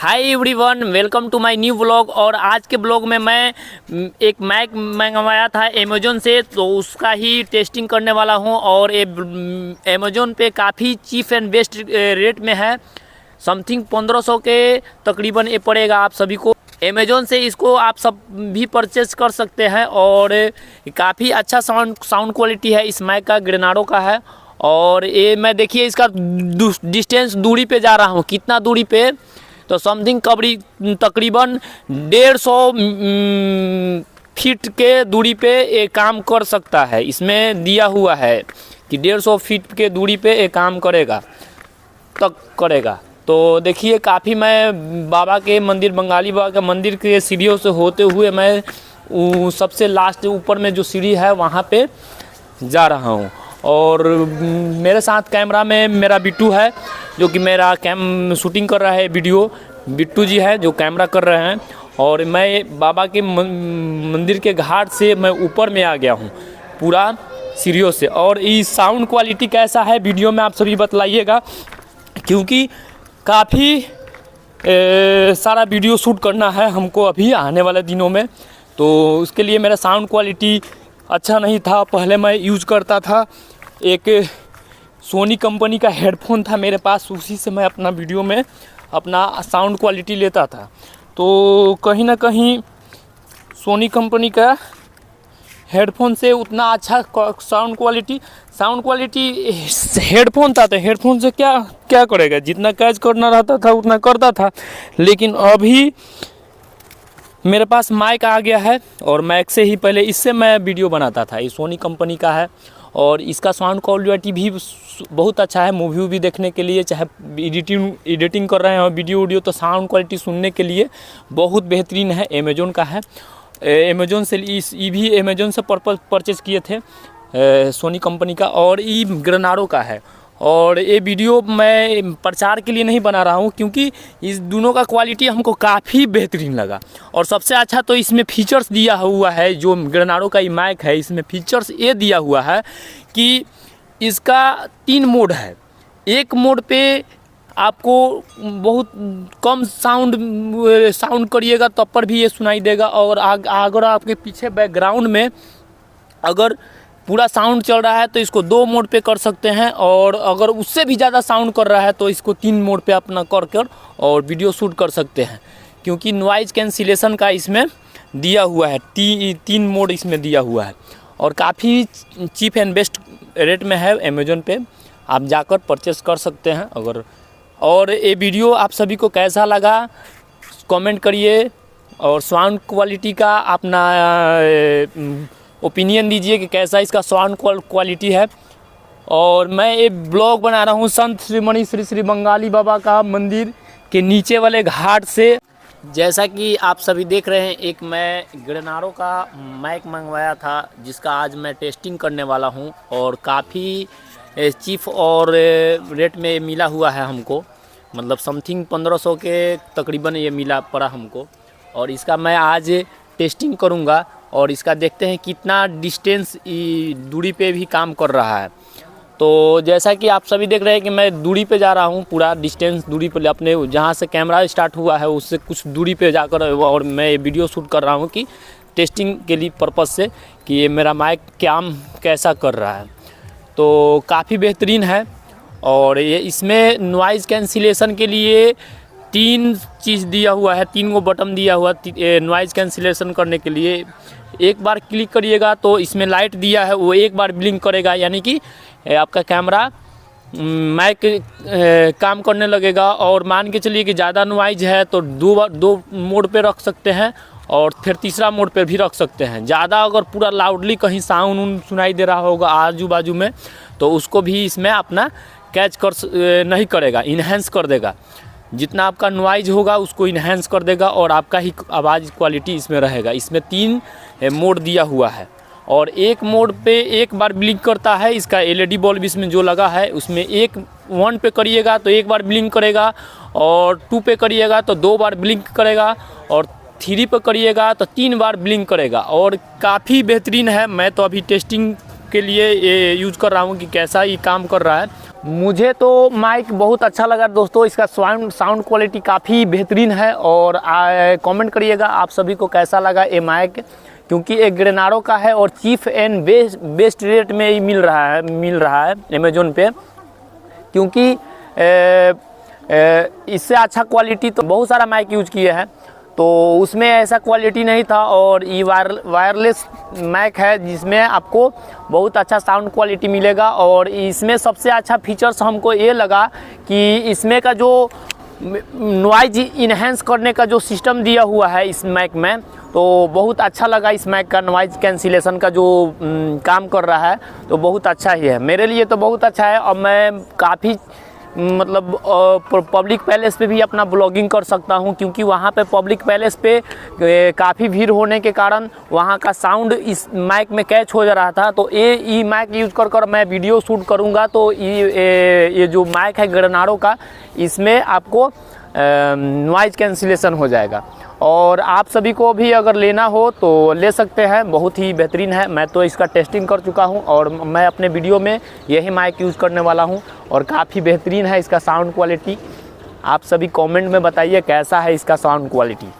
Hi everyone, welcome to my new vlog. और आज के ब्लॉग में मैं एक मैक मंगवाया था अमेज़ोन से, तो उसका ही टेस्टिंग करने वाला हूं। और ये अमेज़ोन पे काफ़ी चीप एंड बेस्ट रेट में है। समथिंग 1500 के तकरीबन ये पड़ेगा आप सभी को। अमेज़ोन से इसको आप सब भी परचेज कर सकते हैं। और काफ़ी अच्छा साउंड क्वालिटी है इस मैक का, ग्रेनाडो का है। और ये मैं देखिए इसका डिस्टेंस दूरी पे जा रहा हूँ, कितना दूरी पे, तो समथिंग तकरीबन 150 फीट के दूरी पे ये काम कर सकता है। इसमें दिया हुआ है कि 150 फीट के दूरी पे ये काम करेगा। तो देखिए काफ़ी मैं बाबा के मंदिर, बंगाली बाबा के मंदिर के सीढ़ियों से होते हुए मैं सबसे लास्ट ऊपर में जो सीढ़ी है वहाँ पे जा रहा हूँ। और मेरे साथ कैमरा में मेरा बिट्टू है, जो कि मेरा शूटिंग कर रहा है वीडियो। बिट्टू जी है जो कैमरा कर रहे हैं। और मैं बाबा के मंदिर के घाट से मैं ऊपर में आ गया हूँ पूरा सीढ़ियों से। और इस साउंड क्वालिटी कैसा है वीडियो में आप सभी बतलाइएगा, क्योंकि काफ़ी सारा वीडियो शूट करना है हमको अभी आने वाले दिनों में। तो उसके लिए मेरा साउंड क्वालिटी अच्छा नहीं था। पहले मैं यूज़ करता था, एक सोनी कंपनी का हेडफोन था मेरे पास, उसी से मैं अपना वीडियो में अपना साउंड क्वालिटी लेता था। तो कहीं ना कहीं सोनी कंपनी का हेडफोन से उतना अच्छा साउंड क्वालिटी हेडफोन था, तो हेडफोन से क्या करेगा, जितना कैच करना रहता था उतना करता था। लेकिन अभी मेरे पास माइक आ गया है, और माइक से ही पहले इससे मैं वीडियो बनाता था। ये सोनी कंपनी का है, और इसका साउंड क्वालिटी भी बहुत अच्छा है। मूवी भी देखने के लिए, चाहे एडिटिंग कर रहे हैं वीडियो, तो साउंड क्वालिटी सुनने के लिए बहुत बेहतरीन है। अमेज़ोन का है, अमेज़ोन से ये भी अमेज़ोन से परचेज़ किए थे, सोनी कंपनी का। और ये ग्रेनाडो का है। और ये वीडियो मैं प्रचार के लिए नहीं बना रहा हूँ, क्योंकि इस दोनों का क्वालिटी हमको काफ़ी बेहतरीन लगा। और सबसे अच्छा तो इसमें फीचर्स दिया हुआ है, जो ग्रेनाडो का ये माइक है, इसमें फीचर्स ये दिया हुआ है कि इसका 3 मोड है। एक मोड पे आपको बहुत कम साउंड करिएगा तब पर भी ये सुनाई देगा। और अगर आपके पीछे बैकग्राउंड में अगर पूरा साउंड चल रहा है तो इसको 2 मोड पे कर सकते हैं। और अगर उससे भी ज़्यादा साउंड कर रहा है तो इसको 3 मोड पे अपना कर और वीडियो शूट कर सकते हैं, क्योंकि नॉइज़ कैंसिलेशन का इसमें दिया हुआ है। 3 मोड इसमें दिया हुआ है, और काफ़ी चीप एंड बेस्ट रेट में है। अमेज़ोन पे आप जाकर परचेस कर सकते हैं अगर। और ये वीडियो आप सभी को कैसा लगा कमेंट करिए, और साउंड क्वालिटी का अपना ओपिनियन दीजिए कि कैसा इसका साउंड क्वालिटी है। और मैं ये ब्लॉग बना रहा हूँ संत श्रीमणि श्री बंगाली बाबा का मंदिर के नीचे वाले घाट से। जैसा कि आप सभी देख रहे हैं, एक मैं ग्रेनाडो का माइक मंगवाया था, जिसका आज मैं टेस्टिंग करने वाला हूँ। और काफ़ी चीप और रेट में मिला हुआ है हमको, मतलब समथिंग 1500 के तकरीबन ये मिला पड़ा हमको। और इसका मैं आज टेस्टिंग करूँगा, और इसका देखते हैं कितना डिस्टेंस दूरी पे भी काम कर रहा है। तो जैसा कि आप सभी देख रहे हैं कि मैं दूरी पे जा रहा हूँ, पूरा डिस्टेंस दूरी पे अपने जहाँ से कैमरा स्टार्ट हुआ है उससे कुछ दूरी पे जाकर, और मैं वीडियो शूट कर रहा हूँ कि टेस्टिंग के लिए पर्पज़ से कि ये मेरा माइक काम कैसा कर रहा है। तो काफ़ी बेहतरीन है। और ये इसमें नॉइज़ कैंसिलेशन के लिए 3 चीज़ दिया हुआ है, 3 गो बटन दिया हुआ नॉइज़ कैंसिलेशन करने के लिए। एक बार क्लिक करिएगा तो इसमें लाइट दिया है, वो एक बार ब्लिंक करेगा, यानी कि आपका कैमरा माइक काम करने लगेगा। और मान के चलिए कि ज़्यादा नॉइज़ है तो 2 मोड पे रख सकते हैं, और फिर तीसरा मोड पे भी रख सकते हैं। ज़्यादा अगर पूरा लाउडली कहीं साउंड सुनाई दे रहा होगा आजू बाजू में, तो उसको भी इसमें अपना कैच नहीं करेगा, इन्हेंस कर देगा। जितना आपका नॉइज़ होगा उसको इन्हेंस कर देगा, और आपका ही आवाज़ क्वालिटी इसमें रहेगा। इसमें 3 मोड दिया हुआ है। और एक मोड पे एक बार ब्लिंक करता है। इसका LED बल्ब इसमें जो लगा है उसमें 1 पे करिएगा तो एक बार ब्लिंक करेगा, और 2 पे करिएगा तो 2 बार ब्लिंक करेगा, और 3 पे करिएगा तो 3 बार ब्लिंक करेगा। और काफ़ी बेहतरीन है। मैं तो अभी टेस्टिंग के लिए ये यूज़ कर रहा हूँ कि कैसा ये काम कर रहा है। मुझे तो माइक बहुत अच्छा लगा दोस्तों, इसका साउंड क्वालिटी काफ़ी बेहतरीन है। और कमेंट करिएगा आप सभी को कैसा लगा ये माइक, क्योंकि एक ग्रेनाडो का है और चीप एंड बेस्ट रेट में ही मिल रहा है अमेज़ोन पे। क्योंकि इससे अच्छा क्वालिटी तो बहुत सारा माइक यूज किए हैं, तो उसमें ऐसा क्वालिटी नहीं था। और ये वायरलेस माइक है जिसमें आपको बहुत अच्छा साउंड क्वालिटी मिलेगा। और इसमें सबसे अच्छा फीचर्स हमको ये लगा कि इसमें का जो नॉइज इन्हेंस करने का जो सिस्टम दिया हुआ है इस माइक में, तो बहुत अच्छा लगा। इस माइक का नॉइज कैंसिलेशन का जो काम कर रहा है तो बहुत अच्छा ही है, मेरे लिए तो बहुत अच्छा है। और मैं काफ़ी मतलब पब्लिक पैलेस पे भी अपना ब्लॉगिंग कर सकता हूं, क्योंकि वहां पे पब्लिक पैलेस पे काफ़ी भीड़ होने के कारण वहां का साउंड इस माइक में कैच हो जा रहा था। तो ये माइक यूज़ कर मैं वीडियो शूट करूंगा, तो ये जो माइक है ग्रेनाडो का, इसमें आपको नॉइज कैंसिलेशन हो जाएगा। और आप सभी को भी अगर लेना हो तो ले सकते हैं, बहुत ही बेहतरीन है। मैं तो इसका टेस्टिंग कर चुका हूं और मैं अपने वीडियो में यही माइक यूज़ करने वाला हूं और काफ़ी बेहतरीन है इसका साउंड क्वालिटी। आप सभी कमेंट में बताइए कैसा है इसका साउंड क्वालिटी।